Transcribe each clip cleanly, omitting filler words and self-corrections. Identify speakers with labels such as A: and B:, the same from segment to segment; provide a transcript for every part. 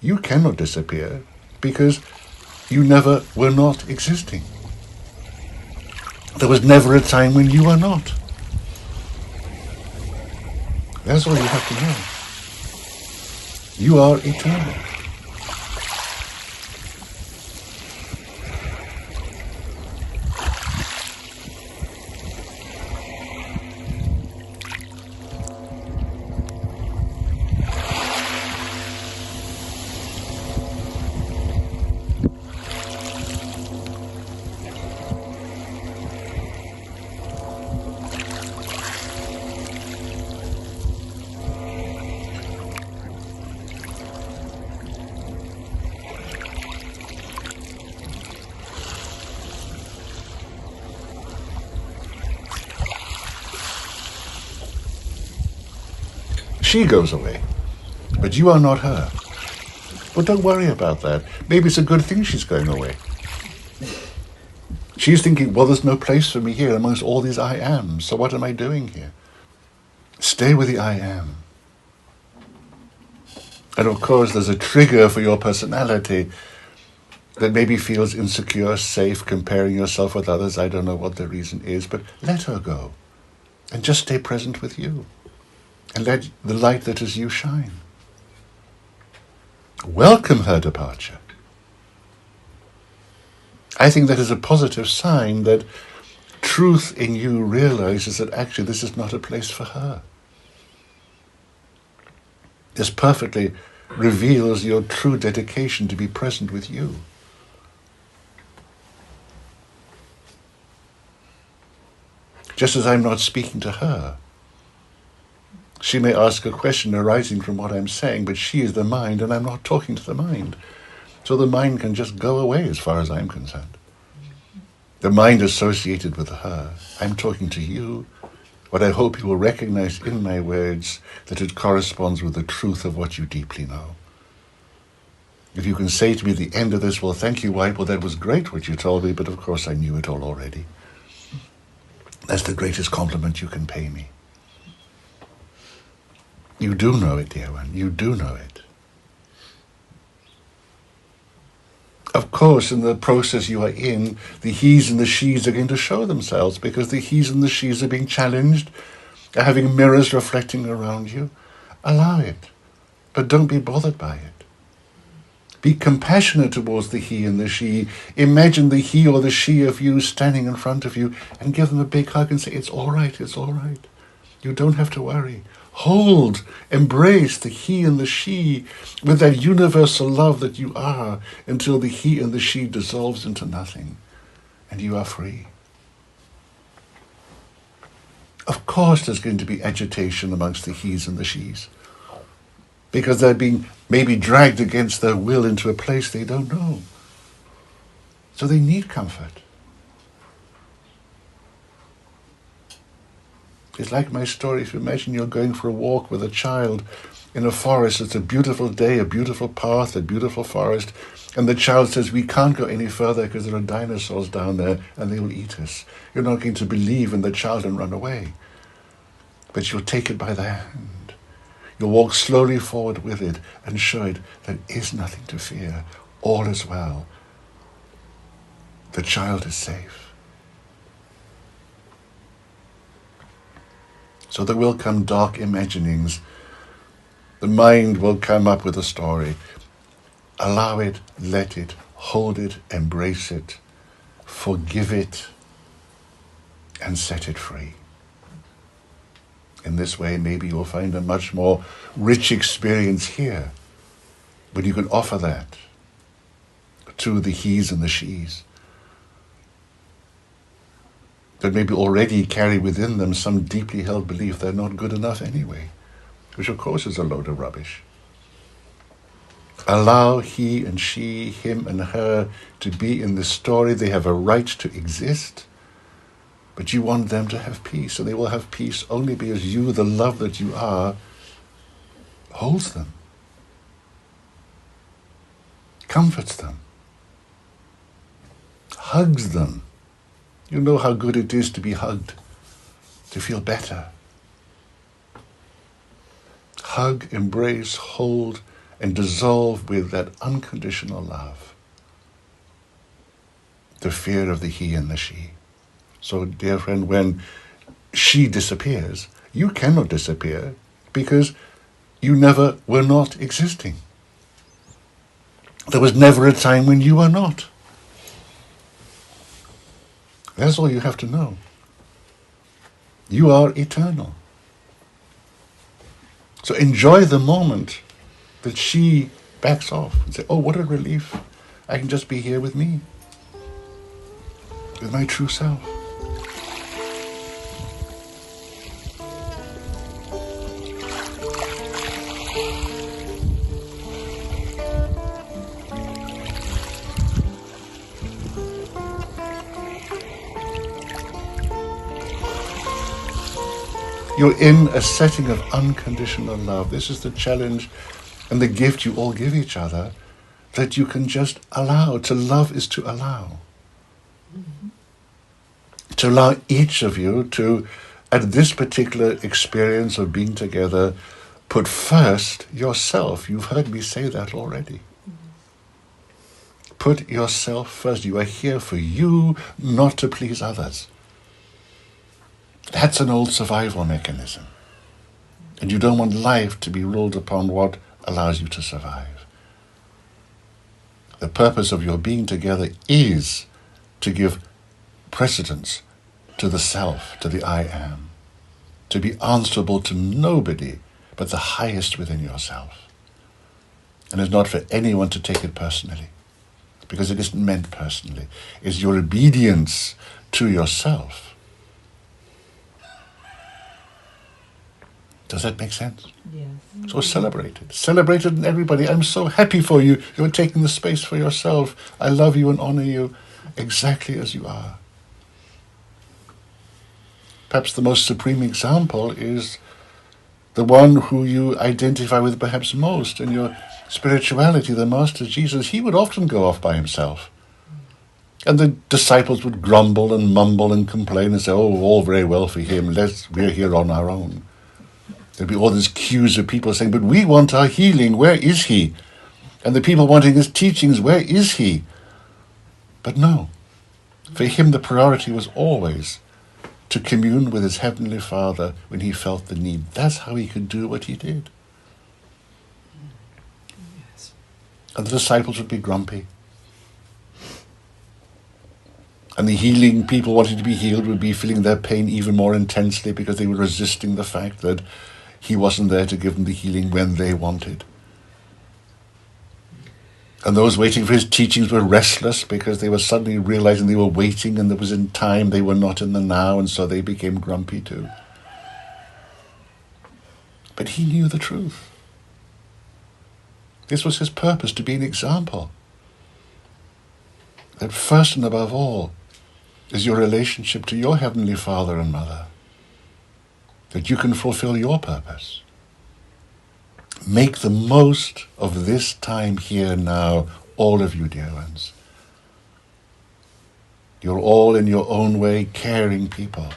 A: You cannot disappear because you never were not existing. There was never a time when you were not. That's all you have to know. You are eternal. She goes away, but you are not her. But don't worry about that. Maybe it's a good thing she's going away. She's thinking, well, there's no place for me here amongst all these I ams, so what am I doing here? Stay with the I am. And of course, there's a trigger for your personality that maybe feels insecure, safe, comparing yourself with others. I don't know what the reason is, but let her go. And just stay present with you. And let the light that is you shine. Welcome her departure. I think that is a positive sign that truth in you realizes that actually this is not a place for her. This perfectly reveals your true dedication to be present with you. Just as I'm not speaking to her. She may ask a question arising from what I'm saying, but she is the mind and I'm not talking to the mind. So the mind can just go away as far as I'm concerned. The mind associated with her. I'm talking to you. What I hope you will recognize in my words, that it corresponds with the truth of what you deeply know. If you can say to me at the end of this, well, thank you, White, well, that was great what you told me, but of course I knew it all already. That's the greatest compliment you can pay me. You do know it, dear one. You do know it. Of course, in the process you are in, the he's and the she's are going to show themselves because the he's and the she's are being challenged, are having mirrors reflecting around you. Allow it, but don't be bothered by it. Be compassionate towards the he and the she. Imagine the he or the she of you standing in front of you and give them a big hug and say, it's all right, it's all right. You don't have to worry. Hold, embrace the he and the she with that universal love that you are until the he and the she dissolves into nothing and you are free. Of course there's going to be agitation amongst the he's and the she's because they're being maybe dragged against their will into a place they don't know. So they need comfort. It's like my story. If you imagine you're going for a walk with a child in a forest, it's a beautiful day, a beautiful path, a beautiful forest, and the child says, we can't go any further because there are dinosaurs down there and they will eat us. You're not going to believe in the child and run away. But you'll take it by the hand. You'll walk slowly forward with it and show it there is nothing to fear. All is well. The child is safe. So there will come dark imaginings. The mind will come up with a story. Allow it, let it, hold it, embrace it, forgive it, and set it free. In this way, maybe you'll find a much more rich experience here, but you can offer that to the he's and the she's that maybe already carry within them some deeply held belief they're not good enough anyway, which of course is a load of rubbish. Allow he and she, him and her to be in this story. They have a right to exist, but you want them to have peace, and they will have peace only because you, the love that you are, holds them, comforts them, hugs them. You know how good it is to be hugged, to feel better. Hug, embrace, hold, and dissolve with that unconditional love the fear of the he and the she. So, dear friend, when she disappears, you cannot disappear because you never were not existing. There was never a time when you were not. That's all you have to know. You are eternal. So enjoy the moment that she backs off and say, oh, what a relief. I can just be here with me, with my true self. You're in a setting of unconditional love. This is the challenge and the gift you all give each other, that you can just allow. To love is to allow. Mm-hmm. To allow each of you to, at this particular experience of being together, put first yourself. You've heard me say that already. Mm-hmm. Put yourself first. You are here for you, not to please others. That's an old survival mechanism. And you don't want life to be ruled upon what allows you to survive. The purpose of your being together is to give precedence to the self, to the I am. To be answerable to nobody but the highest within yourself. And it's not for anyone to take it personally, because it isn't meant personally. It's your obedience to yourself. Does that make sense?
B: Yes.
A: So celebrate it. Celebrate it in everybody. I'm so happy for you. You're taking the space for yourself. I love you and honor you exactly as you are. Perhaps the most supreme example is the one who you identify with perhaps most in your spirituality, the Master Jesus. He would often go off by himself. And the disciples would grumble and mumble and complain and say, oh, all very well for him. We're here on our own. There'd be all these queues of people saying, but we want our healing, where is he? And the people wanting his teachings, where is he? But no, for him the priority was always to commune with his Heavenly Father when he felt the need. That's how he could do what he did.
B: Yes.
A: And the disciples would be grumpy. And the healing people wanting to be healed would be feeling their pain even more intensely because they were resisting the fact that he wasn't there to give them the healing when they wanted. And those waiting for his teachings were restless because they were suddenly realizing they were waiting and that was in time, they were not in the now, and so they became grumpy too. But he knew the truth. This was his purpose, to be an example. That first and above all is your relationship to your Heavenly Father and Mother, that you can fulfill your purpose. Make the most of this time here now, all of you, dear ones. You're all in your own way caring people.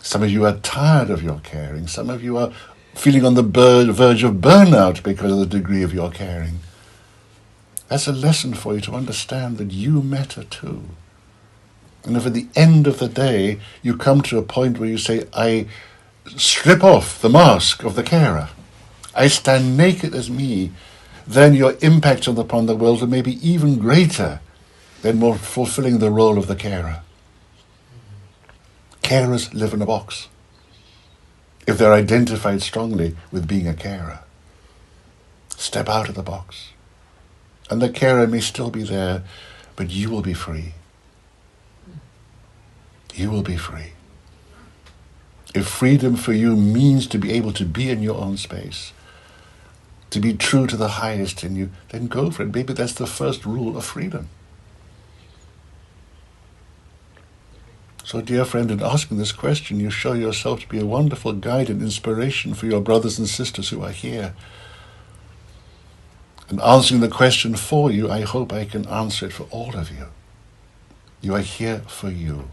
A: Some of you are tired of your caring. Some of you are feeling on the verge of burnout because of the degree of your caring. That's a lesson for you to understand that you matter too. And if at the end of the day you come to a point where you say, I strip off the mask of the carer, I stand naked as me, then your impact upon the world may be even greater than more fulfilling the role of the carer. Carers live in a box if they're identified strongly with being a carer. Step out of the box. And the carer may still be there, but you will be free. You will be free. If freedom for you means to be able to be in your own space, to be true to the highest in you, then go for it. Maybe that's the first rule of freedom. So, dear friend, in asking this question, you show yourself to be a wonderful guide and inspiration for your brothers and sisters who are here. And answering the question for you, I hope I can answer it for all of you. You are here for you,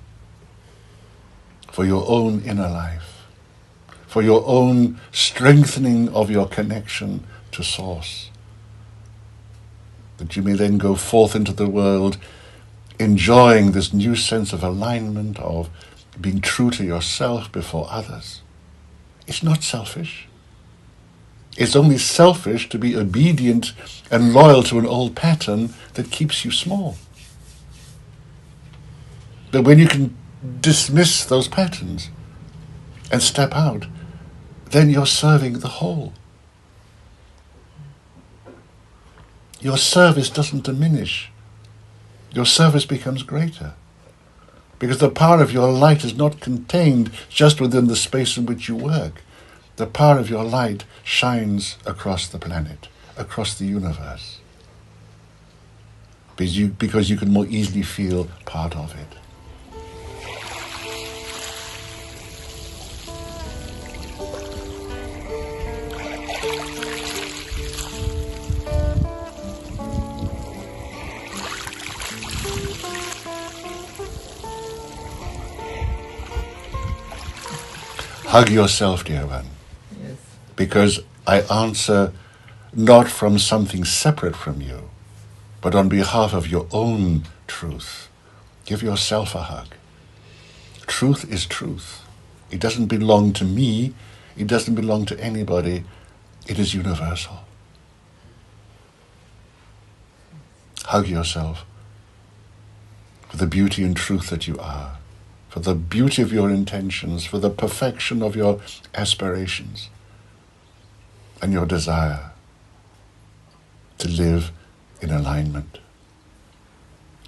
A: for your own inner life, for your own strengthening of your connection to Source, that you may then go forth into the world enjoying this new sense of alignment, of being true to yourself before others. It's not selfish. It's only selfish to be obedient and loyal to an old pattern that keeps you small. But when you can dismiss those patterns and step out, then you're serving the whole. Your service doesn't diminish. Your service becomes greater. Because the power of your light is not contained just within the space in which you work. The power of your light shines across the planet, across the universe. Because you can more easily feel part of it. Hug yourself, dear one.
B: Yes.
A: Because I answer not from something separate from you, but on behalf of your own truth. Give yourself a hug. Truth is truth. It doesn't belong to me. It doesn't belong to anybody. It is universal. Hug yourself for the beauty and truth that you are, for the beauty of your intentions, for the perfection of your aspirations and your desire to live in alignment,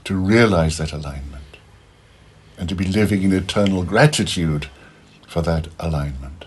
A: to realize that alignment, and to be living in eternal gratitude for that alignment.